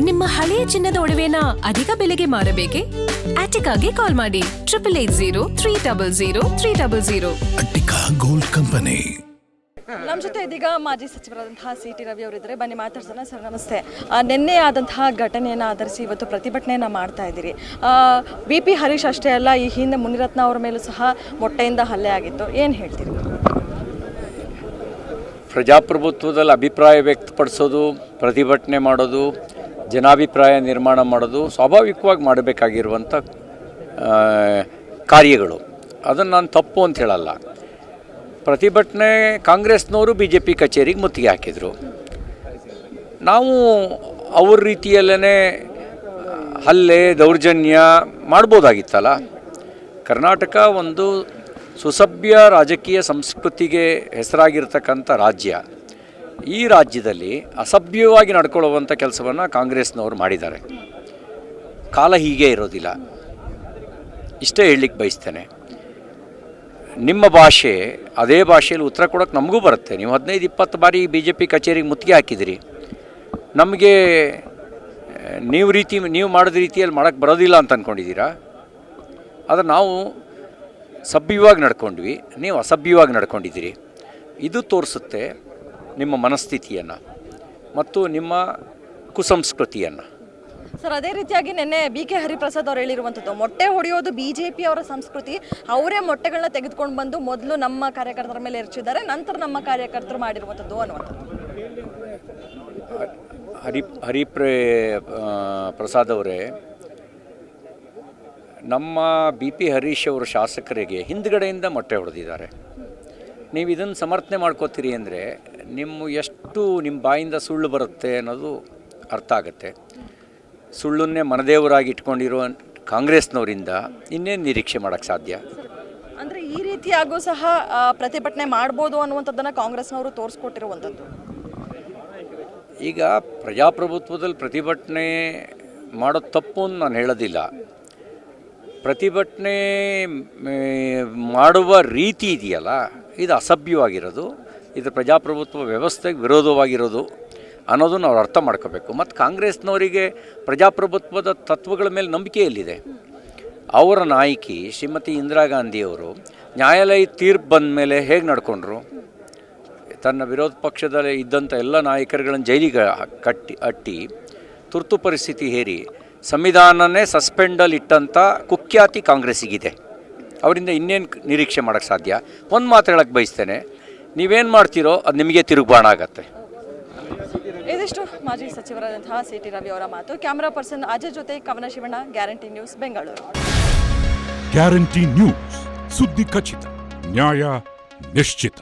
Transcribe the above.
ನಿಮ್ಮ ಹಳೆಯ ಚಿನ್ನದ ಒಡವೆನ ಅಧಿಕ ಬೆಲೆಗೆ ಮಾರಬೇಕೆ? ಆಟಿಕಾಗೆ ಕಾಲ್ ಮಾಡಿ 8880 ಅಟ್ಟಿಕಾ ಗೋಲ್ಡ್ ಕಂಪನಿ. ನಮ್ಮ ಜೊತೆ ಇದೀಗ ಮಾಜಿ ಸಚಿವರಾದಂತಹ ಸಿ.ಟಿ. ರವಿ ಅವರಿದ್ದಾರೆ. ಬನ್ನಿ ಮಾತಾಡ್ಸೋಣ. ಸರ್ ನಮಸ್ತೆ. ನಿನ್ನೆ ಆದಂತಹ ಘಟನೆಯನ್ನು ಆಧರಿಸಿ ಇವತ್ತು ಪ್ರತಿಭಟನೆಯನ್ನು ಮಾಡ್ತಾ ಇದ್ದೀರಿ. ಬಿ.ಪಿ. ಹರೀಶ್ ಅಷ್ಟೇ ಅಲ್ಲ, ಈ ಹಿಂದೆ ಮುನಿರತ್ನ ಅವರ ಮೇಲೂ ಸಹ ಮೊಟ್ಟೆಯಿಂದ ಹಲ್ಲೆ ಆಗಿತ್ತು. ಏನು ಹೇಳ್ತೀರಿ? ಪ್ರಜಾಪ್ರಭುತ್ವದಲ್ಲಿ ಅಭಿಪ್ರಾಯ ವ್ಯಕ್ತಪಡಿಸೋದು, ಪ್ರತಿಭಟನೆ ಮಾಡೋದು, ಜನಾಭಿಪ್ರಾಯ ನಿರ್ಮಾಣ ಮಾಡೋದು ಸ್ವಾಭಾವಿಕವಾಗಿ ಮಾಡಬೇಕಾಗಿರುವಂಥ ಕಾರ್ಯಗಳು. ಅದನ್ನು ನಾನು ತಪ್ಪು ಅಂತ ಹೇಳಲ್ಲ. ಪ್ರತಿಭಟನೆ ಕಾಂಗ್ರೆಸ್ನವರು BJP ಕಚೇರಿಗೆ ಮುತ್ತಿಗೆ ಹಾಕಿದರು. ನಾವು ಅವ್ರ ರೀತಿಯಲ್ಲೇ ಹಲ್ಲೆ ದೌರ್ಜನ್ಯ ಮಾಡ್ಬೋದಾಗಿತ್ತಲ್ಲ. ಕರ್ನಾಟಕ ಒಂದು ಸುಸಭ್ಯ ರಾಜಕೀಯ ಸಂಸ್ಕೃತಿಗೆ ಹೆಸರಾಗಿರ್ತಕ್ಕಂಥ ರಾಜ್ಯ. ಈ ರಾಜ್ಯದಲ್ಲಿ ಅಸಭ್ಯವಾಗಿ ನಡ್ಕೊಳ್ಳುವಂಥ ಕೆಲಸವನ್ನು ಕಾಂಗ್ರೆಸ್ನವರು ಮಾಡಿದ್ದಾರೆ. ಕಾಲ ಹೀಗೆ ಇರೋದಿಲ್ಲ. ಇಷ್ಟೇ ಹೇಳಲಿಕ್ಕೆ ಬಯಸ್ತೇನೆ. ನಿಮ್ಮ ಭಾಷೆ ಅದೇ ಭಾಷೆಯಲ್ಲಿ ಉತ್ತರ ಕೊಡೋಕ್ಕೆ ನಮಗೂ ಬರುತ್ತೆ. ನೀವು 15-20 ಬಾರಿ BJP ಕಚೇರಿಗೆ ಮುತ್ತಿಗೆ ಹಾಕಿದಿರಿ. ನಮಗೆ ನೀವು ಮಾಡಿದ ರೀತಿಯಲ್ಲಿ ಮಾಡೋಕ್ಕೆ ಬರೋದಿಲ್ಲ ಅಂತ ಅಂದ್ಕೊಂಡಿದ್ದೀರಾ? ಆದರೆ ನಾವು ಸಭ್ಯವಾಗಿ ನಡ್ಕೊಂಡ್ವಿ, ನೀವು ಅಸಭ್ಯವಾಗಿ ನಡ್ಕೊಂಡಿದ್ದೀರಿ. ಇದು ತೋರಿಸುತ್ತೆ ನಿಮ್ಮ ಮನಸ್ಥಿತಿಯನ್ನು ಮತ್ತು ನಿಮ್ಮ ಕುಸಂಸ್ಕೃತಿಯನ್ನು. ಸರ್, ಅದೇ ರೀತಿಯಾಗಿ ನಿನ್ನೆ B.K. ಹರಿಪ್ರಸಾದ್ ಅವರು ಹೇಳಿರುವಂಥದ್ದು, ಮೊಟ್ಟೆ ಹೊಡೆಯೋದು BJP ಅವರ ಸಂಸ್ಕೃತಿ. ಅವರೇ ಮೊಟ್ಟೆಗಳನ್ನ ತೆಗೆದುಕೊಂಡು ಬಂದು ಮೊದಲು ನಮ್ಮ ಕಾರ್ಯಕರ್ತರ ಮೇಲೆ ಎರಚಿದ್ದಾರೆ, ನಂತರ ನಮ್ಮ ಕಾರ್ಯಕರ್ತರು ಮಾಡಿರುವಂಥದ್ದು ಅನ್ನುವಂಥದ್ದು. ಪ್ರಸಾದ್ ಅವರೇ, ನಮ್ಮ B.P. ಹರೀಶ್ ಅವರು ಶಾಸಕರಿಗೆ ಹಿಂದ್ಗಡೆಯಿಂದ ಮೊಟ್ಟೆ ಹೊಡೆದಿದ್ದಾರೆ. ನೀವು ಇದನ್ನು ಸಮರ್ಥನೆ ಮಾಡ್ಕೋತೀರಿ ಅಂದರೆ ನಿಮ್ಮ ಬಾಯಿಂದ ಸುಳ್ಳು ಬರುತ್ತೆ ಅನ್ನೋದು ಅರ್ಥ ಆಗುತ್ತೆ. ಸುಳ್ಳನ್ನೇ ಮನದೇವರಾಗಿ ಇಟ್ಕೊಂಡಿರುವ ಕಾಂಗ್ರೆಸ್ನವರಿಂದ ಇನ್ನೇನು ನಿರೀಕ್ಷೆ ಮಾಡೋಕ್ಕೆ ಸಾಧ್ಯ? ಅಂದರೆ ಈ ರೀತಿಯಾಗೂ ಸಹ ಪ್ರತಿಭಟನೆ ಮಾಡ್ಬೋದು ಅನ್ನುವಂಥದ್ದನ್ನು ಕಾಂಗ್ರೆಸ್ನವರು ತೋರಿಸ್ಕೊಟ್ಟಿರುವಂಥದ್ದು. ಈಗ ಪ್ರಜಾಪ್ರಭುತ್ವದಲ್ಲಿ ಪ್ರತಿಭಟನೆ ಮಾಡೋದು ತಪ್ಪು ಅಂತ ನಾನು ಹೇಳೋದಿಲ್ಲ. ಪ್ರತಿಭಟನೆ ಮಾಡುವ ರೀತಿ ಇದೆಯಲ್ಲ, ಇದು ಅಸಭ್ಯವಾಗಿರೋದು, ಇದು ಪ್ರಜಾಪ್ರಭುತ್ವ ವ್ಯವಸ್ಥೆಗೆ ವಿರೋಧವಾಗಿರೋದು ಅನ್ನೋದು ನಾವು ಅರ್ಥ ಮಾಡ್ಕೋಬೇಕು. ಮತ್ತು ಕಾಂಗ್ರೆಸ್ನವರಿಗೆ ಪ್ರಜಾಪ್ರಭುತ್ವದ ತತ್ವಗಳ ಮೇಲೆ ನಂಬಿಕೆ ಎಲ್ಲಿದೆ? ಅವರ ನಾಯಕಿ ಶ್ರೀಮತಿ ಇಂದಿರಾ ಗಾಂಧಿಯವರು ನ್ಯಾಯಾಲಯ ತೀರ್ಪು ಬಂದ ಮೇಲೆ ಹೇಗೆ ನಡ್ಕೊಂಡ್ರು? ತನ್ನ ವಿರೋಧ ಪಕ್ಷದಲ್ಲಿ ಇದ್ದಂಥ ಎಲ್ಲ ನಾಯಕರುಗಳನ್ನು ಜೈಲಿಗೆ ಅಟ್ಟಿ ತುರ್ತು ಪರಿಸ್ಥಿತಿ ಹೇರಿ ಸಂವಿಧಾನನೇ ಸಸ್ಪೆಂಡಲ್ಲಿ ಇಟ್ಟಂಥ ಕುಖ್ಯಾತಿ ಕಾಂಗ್ರೆಸ್ಸಿಗಿದೆ. ಅವರಿಂದ ಇನ್ನೇನು ನಿರೀಕ್ಷೆ ಮಾಡೋಕ್ಕೆ ಸಾಧ್ಯ? ಒಂದು ಮಾತು ಹೇಳಕ್ಕೆ ಬಯಸ್ತೇನೆ, ನೀವೇನು ಮಾಡ್ತೀರೋ ಅದು ನಿಮಗೆ ತಿರುಗುಬಾಣ ಆಗತ್ತೆ. ಇದಿಷ್ಟು ಮಾಜಿ ಸಚಿವರಾದಂತಹ ಸಿ.ಟಿ. ರವಿ ಅವರ ಮಾತು. ಕ್ಯಾಮರಾ ಪರ್ಸನ್ ಅಜಯ್ ಜೊತೆ ಕವನ Shivanna, guarantee news, Bengaluru. Guarantee news, ಸುದ್ದಿ ಖಚಿತ, ನ್ಯಾಯ ನಿಶ್ಚಿತ.